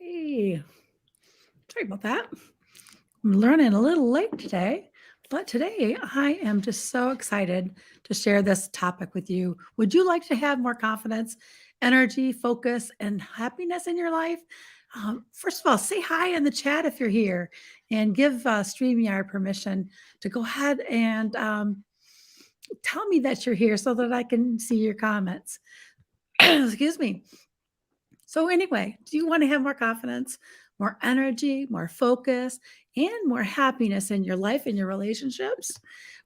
Hey, sorry about that. I'm running a little late today, but today I am just so excited to share this topic with you. Would you like to have more confidence, energy, focus, and happiness in your life? First of all, say hi in the chat if you're here and give StreamYard permission to go ahead and tell me that you're here so that I can see your comments. Excuse me. So, anyway, do you want to have more confidence, more energy, more focus, and more happiness in your life and your relationships?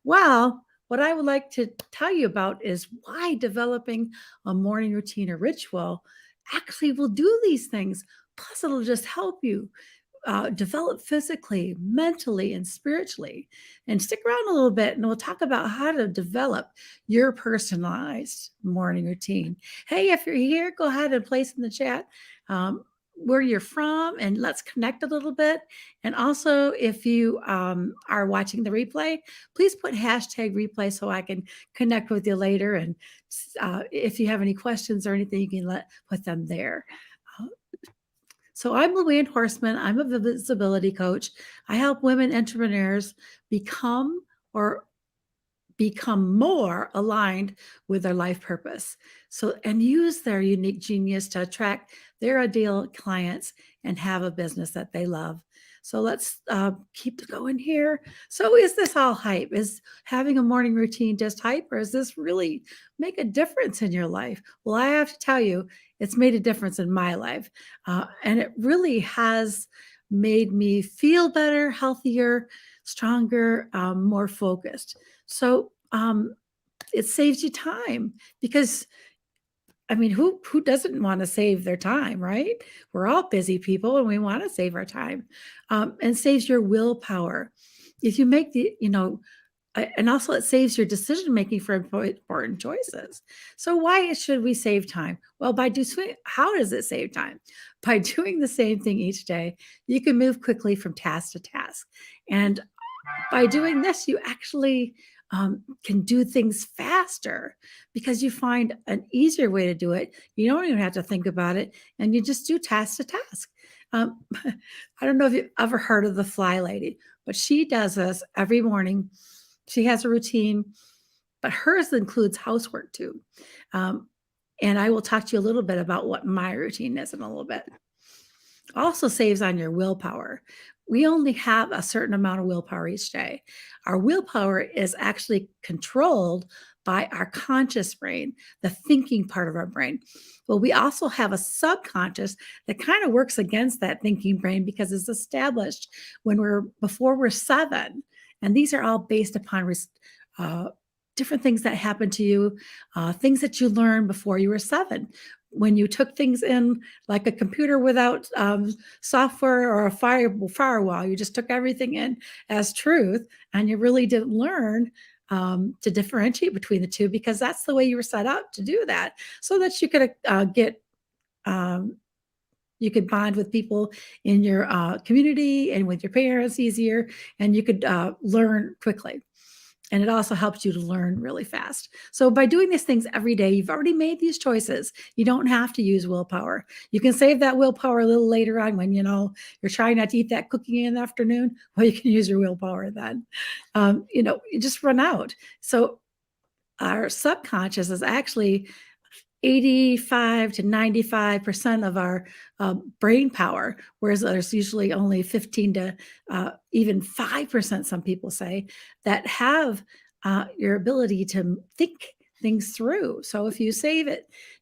Well, what I would like to tell you about is why developing a morning routine or ritual actually will do these things. Plus, it'll just help you develop physically, mentally, and spiritually. And stick around a little bit and we'll talk about how to develop your personalized morning routine. Hey, if you're here, go ahead and place in the chat where you're from and let's connect a little bit. And also, if you are watching the replay, please put hashtag replay so I can connect with you later. And if you have any questions or anything, you can put them there. So I'm Luann Horseman. I'm a visibility coach. I help women entrepreneurs become or become more aligned with their life purpose. So, and use their unique genius to attract their ideal clients and have a business that they love. So let's keep going here. So is this all hype? Is having a morning routine just hype, or is this really make a difference in your life? Well, I have to tell you, it's made a difference in my life. And it really has made me feel better, healthier, stronger, more focused. So it saves you time because I mean, who doesn't want to save their time, right? We're all busy people and we want to save our time, and saves your willpower. If you make and also it saves your decision making for important choices. So why should we save time? Well, how does it save time? By doing the same thing each day, you can move quickly from task to task, and by doing this, you actually can do things faster because you find an easier way to do it. You don't even have to think about it, and you just do task to task. I don't know if you've ever heard of the Fly Lady, but she does this every morning. She has a routine, but hers includes housework too. Um, and I will talk to you a little bit about what my routine is in a little bit. Also saves on your willpower. We only have a certain amount of willpower each day. Our willpower is actually controlled by our conscious brain, the thinking part of our brain. Well, we also have a subconscious that kind of works against that thinking brain because it's established before we're 7. And these are all based upon uh, different things that happen to you, things that you learned before you were 7. When you took things in like a computer without software or a firewall, you just took everything in as truth, and you really didn't learn to differentiate between the two because that's the way you were set up to do that, so that you could um, you could bond with people in your community and with your parents easier, and you could learn quickly. And it also helps you to learn really fast. So by doing these things every day, you've already made these choices. You don't have to use willpower. You can save that willpower a little later on when you're trying not to eat that cookie in the afternoon. Well, you can use your willpower then. You just run out. So our subconscious is actually 85 to 95% of our brain power, whereas there's usually only 15 to even 5%, some people say, that have your ability to think things through. So if you save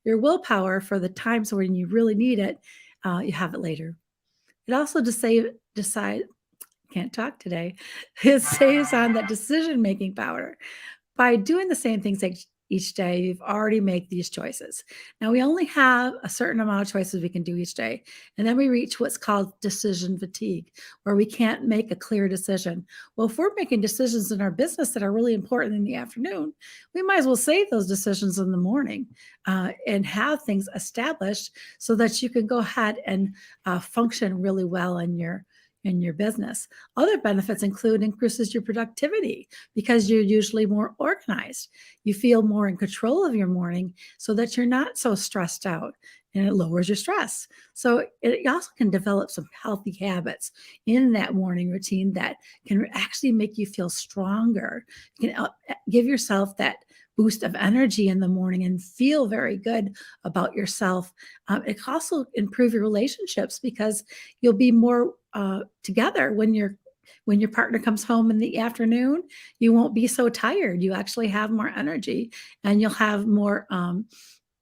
your willpower for the times when you really need it, you have it later. It also can't talk today. It saves on that decision-making power. By doing the same things each day, you've already made these choices. Now, we only have a certain amount of choices we can do each day. And then we reach what's called decision fatigue, where we can't make a clear decision. Well, if we're making decisions in our business that are really important in the afternoon, we might as well save those decisions in the morning and have things established so that you can go ahead and function really well in your business. Other benefits include increases your productivity because you're usually more organized. You feel more in control of your morning so that you're not so stressed out. and it lowers your stress. So it also can develop some healthy habits in that morning routine that can actually make you feel stronger. You can give yourself that boost of energy in the morning and feel very good about yourself. It can also improve your relationships because you'll be more together when your partner comes home in the afternoon. You won't be so tired. You actually have more energy, and you'll have more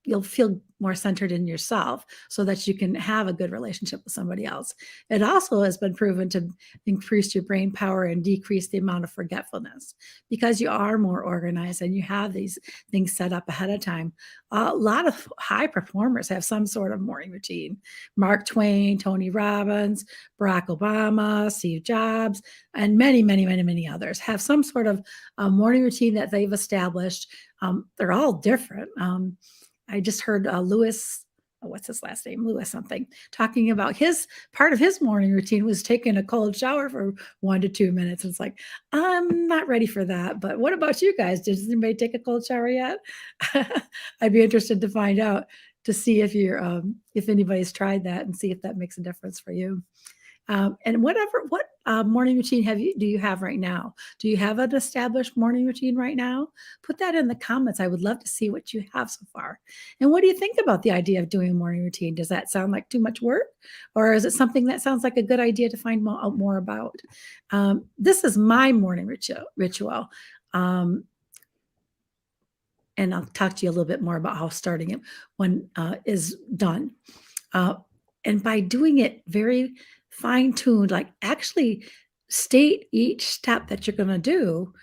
you'll feel more centered in yourself so that you can have a good relationship with somebody else. It also has been proven to increase your brain power and decrease the amount of forgetfulness because you are more organized and you have these things set up ahead of time. A lot of high performers have some sort of morning routine. Mark Twain, Tony Robbins, Barack Obama, Steve Jobs, and many, many, many, many others have some sort of morning routine that they've established. They're all different. I just heard Lewis, what's his last name? Lewis something, talking about his part of his morning routine was taking a cold shower for 1 to 2 minutes. It's like, I'm not ready for that. But what about you guys? Does anybody take a cold shower yet? I'd be interested to find out to see if anybody's tried that and see if that makes a difference for you. And what morning routine do you have right now? Do you have an established morning routine right now? Put that in the comments. I would love to see what you have so far. And what do you think about the idea of doing a morning routine? Does that sound like too much work? Or is it something that sounds like a good idea to find out more about? This is my morning ritual. And I'll talk to you a little bit more about how starting it when is done. Uh, and by doing it very fine tuned, like actually state each step that you're going to do,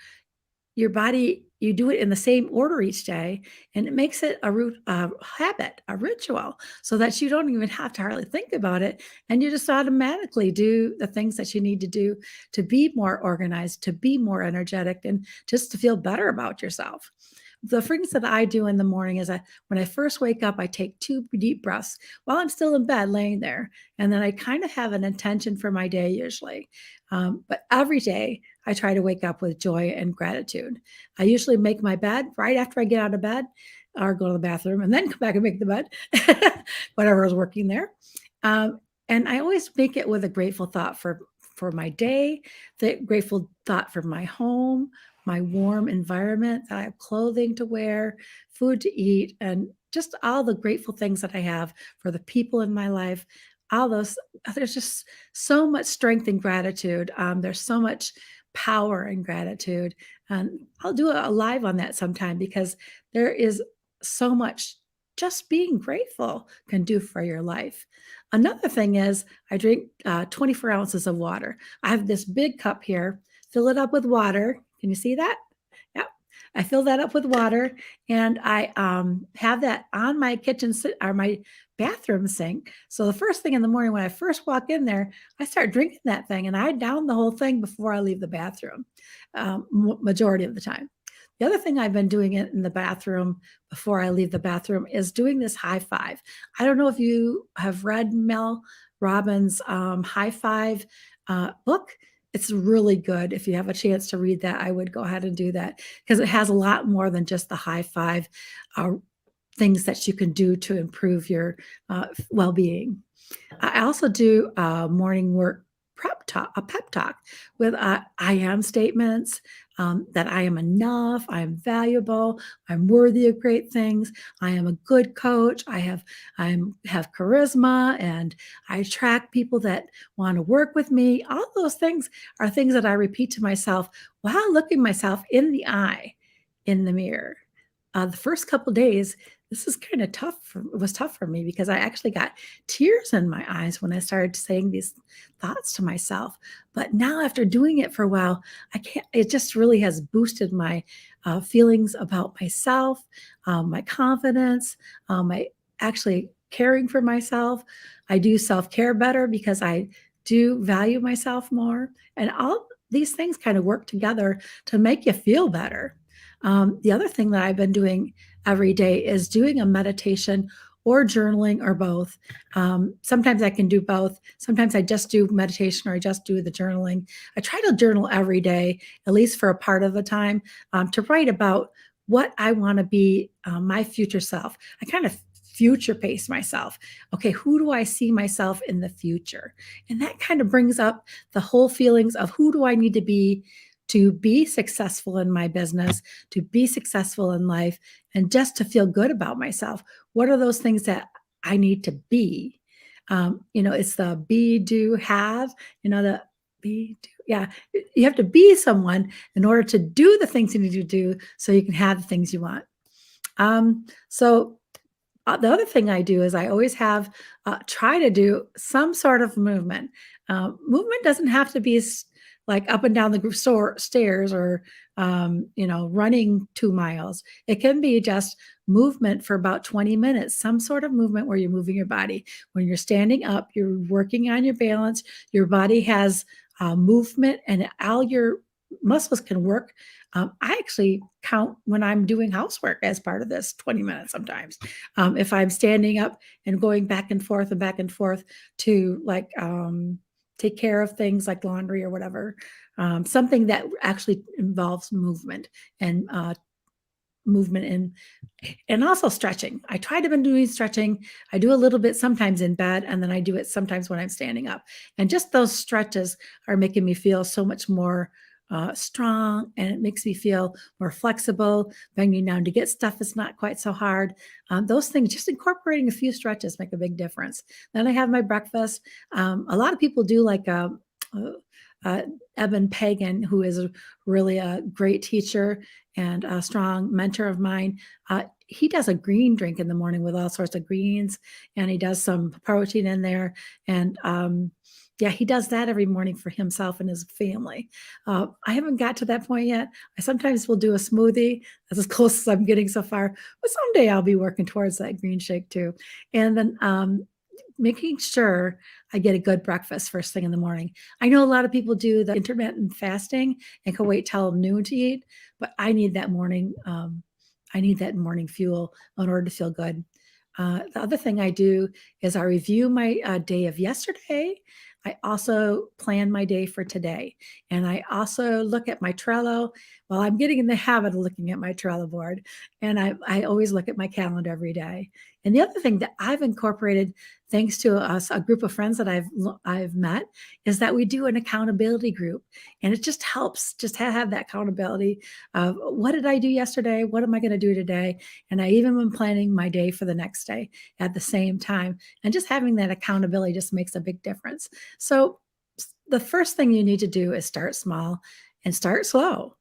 your body, you do it in the same order each day, and it makes it a habit, a ritual, so that you don't even have to hardly think about it. And you just automatically do the things that you need to do to be more organized, to be more energetic, and just to feel better about yourself. The things that I do in the morning is when I first wake up, I take 2 deep breaths while I'm still in bed laying there. And then I kind of have an intention for my day usually. But every day I try to wake up with joy and gratitude. I usually make my bed right after I get out of bed or go to the bathroom and then come back and make the bed, whatever is working there. And I always make it with a grateful thought for my day, the grateful thought for my home, my warm environment, that I have clothing to wear, food to eat, and just all the grateful things that I have for the people in my life. All those, there's just so much strength in gratitude. There's so much power in gratitude. And I'll do a live on that sometime because there is so much just being grateful can do for your life. Another thing is I drink 24 ounces of water. I have this big cup here, fill it up with water. Can you see that? Yep. I fill that up with water and I have that on my or my bathroom sink. So the first thing in the morning when I first walk in there, I start drinking that thing and I down the whole thing before I leave the bathroom, majority of the time. The other thing I've been doing in the bathroom before I leave the bathroom is doing this high five. I don't know if you have read Mel Robbins' High Five book. It's really good. If you have a chance to read that, I would go ahead and do that because it has a lot more than just the high five things that you can do to improve your well-being. I also do morning work a pep talk with I am statements, that I am enough, I am valuable, I'm worthy of great things, I am a good coach, I have charisma, and I attract people that want to work with me. All those things are things that I repeat to myself while looking myself in the eye in the mirror. The first couple days, this is kind of tough. It was tough for me because I actually got tears in my eyes when I started saying these thoughts to myself. But now, after doing it for a while, I can't. It just really has boosted my feelings about myself, my confidence, my actually caring for myself. I do self care better because I do value myself more, and all these things kind of work together to make you feel better. The other thing that I've been doing every day is doing a meditation or journaling or both. Sometimes I can do both. Sometimes I just do meditation or I just do the journaling. I try to journal every day, at least for a part of the time, to write about what I want to be, my future self. I kind of future pace myself. Okay, who do I see myself in the future? And that kind of brings up the whole feelings of who do I need to be successful in my business, to be successful in life, and just to feel good about myself. What are those things that I need to be? It's the be, do, have, the be, do, yeah. You have to be someone in order to do the things you need to do so you can have the things you want. So the other thing I do is I always try to do some sort of movement. Movement doesn't have to be like up and down the stairs or, running 2 miles. It can be just movement for about 20 minutes, some sort of movement where you're moving your body. When you're standing up, you're working on your balance. Your body has movement and all your muscles can work. I actually count when I'm doing housework as part of this 20 minutes sometimes. If I'm standing up and going back and forth to take care of things like laundry or whatever, something that actually involves movement and movement and also stretching. I try to been doing stretching. I do a little bit sometimes in bed, and then I do it sometimes when I'm standing up. And just those stretches are making me feel so much more strong, and it makes me feel more flexible. Bending down to get stuff is not quite so hard. Those things, just incorporating a few stretches, make a big difference. Then I have my breakfast. A lot of people do like Eben Pagan, who is really a great teacher and a strong mentor of mine. He does a green drink in the morning with all sorts of greens, and he does some protein in there. And yeah, he does that every morning for himself and his family. I haven't got to that point yet. I sometimes will do a smoothie. That's as close as I'm getting so far. But someday I'll be working towards that green shake too. And then making sure I get a good breakfast first thing in the morning. I know a lot of people do the intermittent fasting and can wait till noon to eat, but I need that morning. I need that morning fuel in order to feel good. The other thing I do is I review my day of yesterday. I also plan my day for today. And I also look at my Trello. Well, I'm getting in the habit of looking at my Trello board. And I always look at my calendar every day. And the other thing that I've incorporated, thanks to us, a group of friends that I've met, is that we do an accountability group. And it just helps just have that accountability of what did I do yesterday? What am I going to do today? And I even been planning my day for the next day at the same time. And just having that accountability just makes a big difference. So the first thing you need to do is start small and start slow.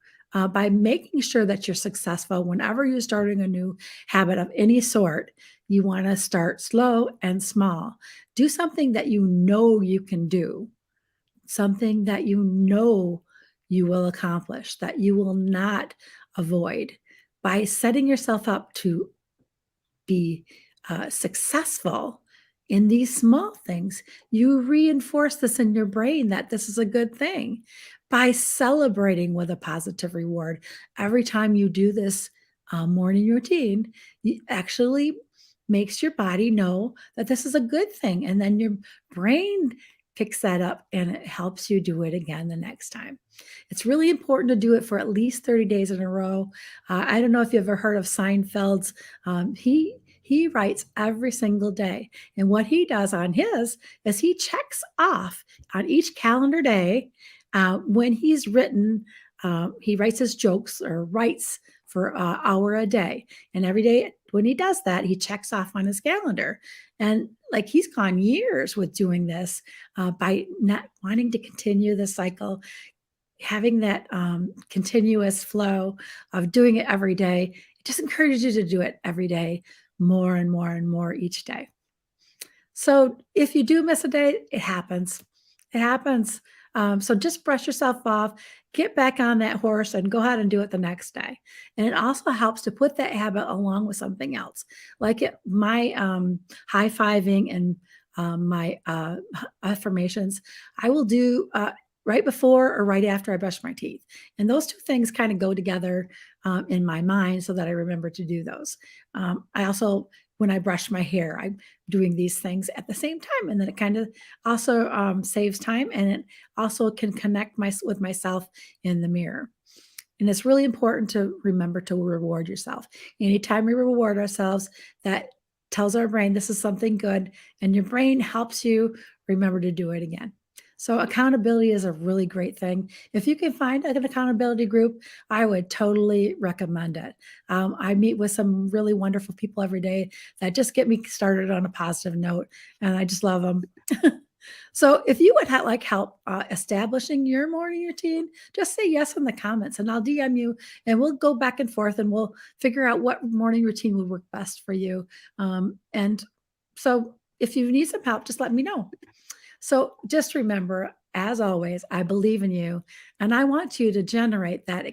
By making sure that you're successful whenever you're starting a new habit of any sort, you want to start slow and small. Do something that you know you can do, something that you know you will accomplish, that you will not avoid. By setting yourself up to be successful in these small things, you reinforce this in your brain that this is a good thing by celebrating with a positive reward. Every time you do this morning routine, it actually makes your body know that this is a good thing. And then your brain picks that up and it helps you do it again the next time. It's really important to do it for at least 30 days in a row. I don't know if you've ever heard of Seinfeld's. He writes every single day. And what he does on his is he checks off on each calendar day when he's written. He writes his jokes or writes for an hour a day. And every day when he does that, he checks off on his calendar. And like he's gone years with doing this by not wanting to continue the cycle, having that continuous flow of doing it every day. It just encourages you to do it every day, more and more and more each day. So if you do miss a day, it happens. It happens. So just brush yourself off, get back on that horse, and go ahead and do it the next day. And it also helps to put that habit along with something else, like my high fiving and my affirmations. I will do right before or right after I brush my teeth, and those two things kind of go together in my mind, so that I remember to do those. I also, when I brush my hair, I'm doing these things at the same time. And then it kind of also saves time, and it also can connect with myself in the mirror. And it's really important to remember to reward yourself. Anytime we reward ourselves, that tells our brain this is something good, and your brain helps you remember to do it again. So accountability is a really great thing. If you can find an accountability group, I would totally recommend it. I meet with some really wonderful people every day that just get me started on a positive note, and I just love them. So if you would like help establishing your morning routine, just say yes in the comments and I'll DM you and we'll go back and forth and we'll figure out what morning routine would work best for you. And so if you need some help, just let me know. So just remember, as always, I believe in you and I want you to generate that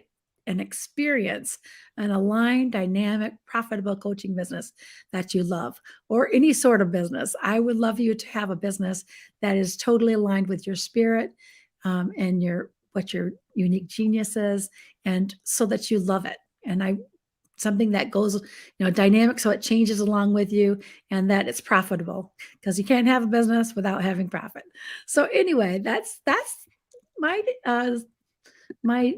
and experience an aligned, dynamic, profitable coaching business that you love or any sort of business. I would love you to have a business that is totally aligned with your spirit and what your unique genius is, and so that you love it. And something that goes, dynamic, so it changes along with you, and that it's profitable because you can't have a business without having profit. So anyway, that's my my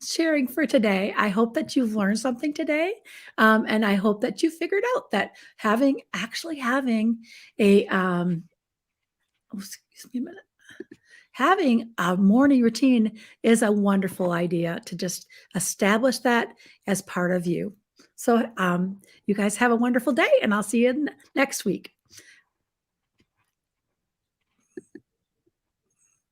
sharing for today. I hope that you've learned something today. And I hope that you figured out that actually having excuse me a minute, having a morning routine is a wonderful idea to just establish that as part of you. So you guys have a wonderful day and I'll see you next week.